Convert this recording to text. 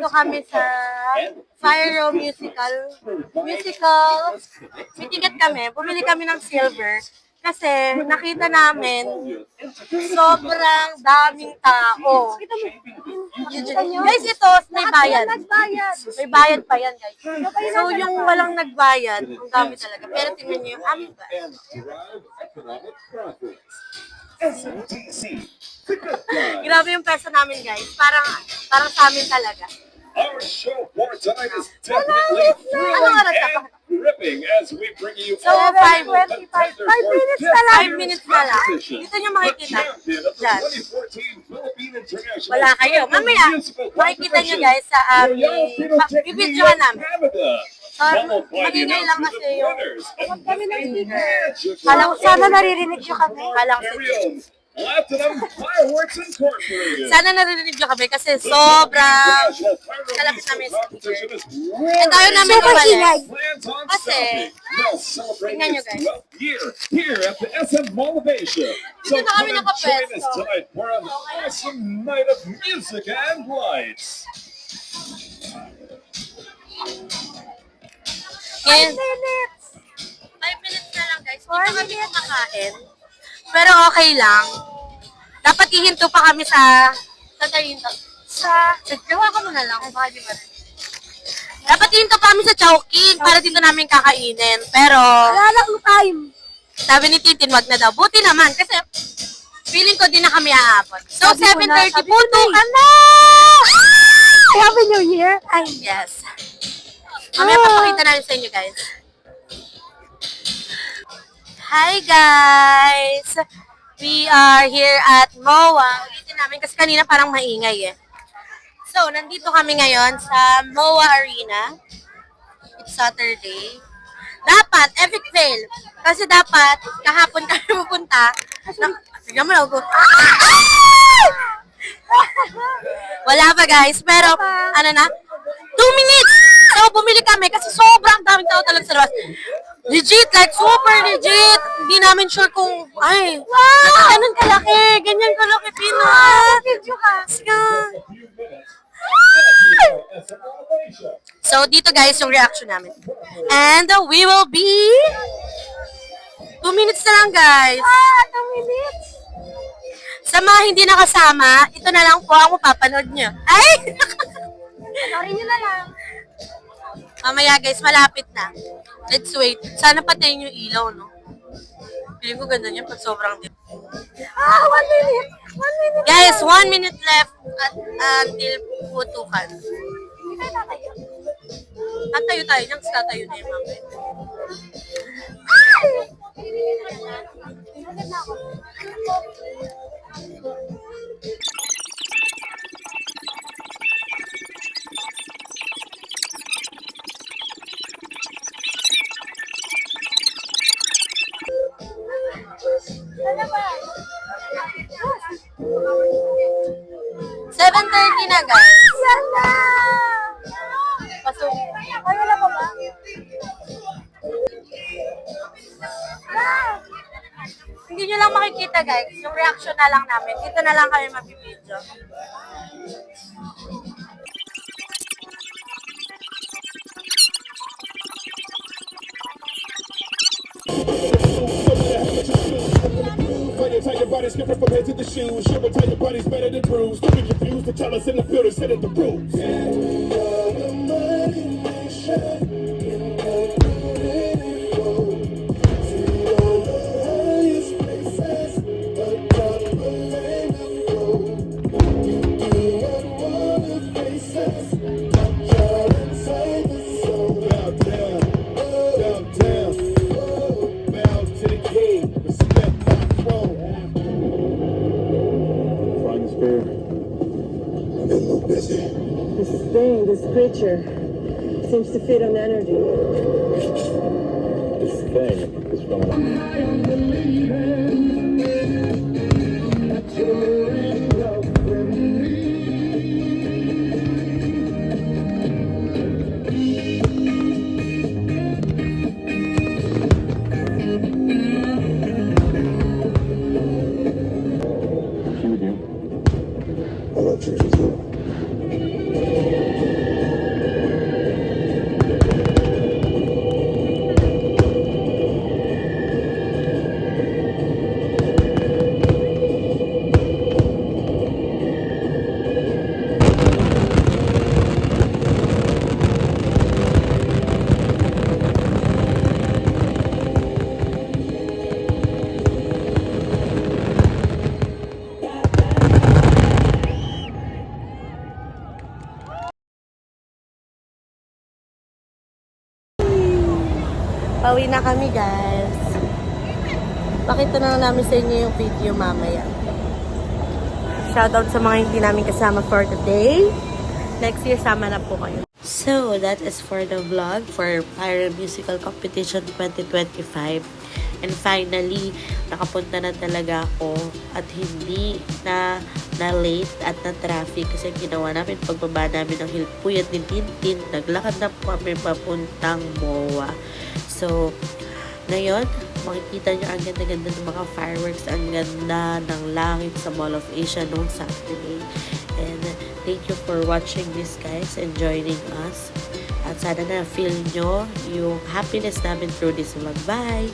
nandito kami sa Fire Musical. May ticket kami. Bumili kami ng silver. Kasi nakita namin sobrang daming tao. Guys, ito may bayad. May bayad pa yan, guys. So, yung walang nagbayad, ang dami talaga. Pero tingnan niyo yung aming bayad. Grabe yung pesa namin, guys. Parang sa amin talaga. Our show for tonight is definitely thrilling and gripping as we bring you So, 5 minutes na lang. 5 minutes na lang. Dito nyo makikita. Diyan. Wala kayo. Mamaya, makikita nyo guys sa aming bibidyohan namin. Magingay lang kasi yung kami ng speaker. Kala ko sana naririnig nyo kami. Kala ko Platinum Fireworks Incorporated. Sana narinig nyo kami kasi sobrang kalapit namin sa speaker. And tayo namin umalis. Kasi, tingnan nyo guys. Here at the SM Mall of Asia. So Dito na kami come and join us nakapwesto. tonight for an awesome night of music and lights. 5 minutes. 5 minutes na lang guys. Hindi pa kami kumakain. Pero okay lang. Dapat ihinto pa kami sa gawa ko muna lang. Baka di ba rin. Dapat ihinto pa kami sa Chowking para dito namin kakainin. Pero, wala lang time. Sabi ni Titin, wag na daw. Buti naman kasi feeling ko din na kami aabot. So, 7:30 puto ka na! Happy New Year! Ay, yes. Mamaya papakita namin sa inyo, guys. Hi, guys! We are here at MOA. Ulitin namin kasi kanina parang maingay eh. So, nandito kami ngayon sa MOA Arena. It's Saturday. Dapat, epic fail. Kasi dapat, kahapon kami pupunta. Tignan mo lang. Wala pa guys, pero ano na? 2 minutes! So, bumili kami kasi sobrang daming tao talaga sa labas. Legit, like super legit. Hindi namin sure kung, ay, ganun kalaki, ganyan kalaki, Pinas. Video ka. So, dito guys, yung reaction namin. And we will be 2 minutes na lang, guys. 2 minutes? Sa mga hindi nakasama, ito na lang po ang mapapanood nyo. Ay! Panorin nyo na lang. Mamaya, guys, malapit na. Let's wait. Sana patayin yung ilaw, no? Feeling ko ganda niya pag sobrang dito. 1 minute! 1 minute! Guys, 1 minute left until putukan. Hindi tayo tatayo. Tatayo tayo. Nang tatayo na yung mamaya. Ay! Agad na ako. Ano ba? 7:30 na, guys. Yan na! Pasok. Ay, wala pa ba? Hindi nyo lang makikita, guys. Yung reaction na lang namin. Dito na lang kami mabibidyo. Tell your body's different from head to the shoes. Sure, tell your body's better than bruised. Don't be confused. To tell us in the building, set it the rules. This creature seems to feed on energy. This thing is from I love churches too. Pauwi na kami, guys. Pakita na lang namin sa inyo yung video mamaya. Shoutout sa mga hindi namin kasama for today. Next year, sama na po kayo. So, that is for the vlog for Fire Musical Competition 2025. And finally, nakapunta na talaga ako at hindi na late at na traffic kasi ginawa namin pagbaba namin ng Hilpuyat ni Tintin. Naglakad na po kami papuntang MOA. So, ngayon, makikita nyo ang ganda-ganda ng mga fireworks, ang ganda ng langit sa Mall of Asia noong Saturday. And thank you for watching this, guys, and joining us. At sana na feel nyo yung happiness namin through this vlog. Bye!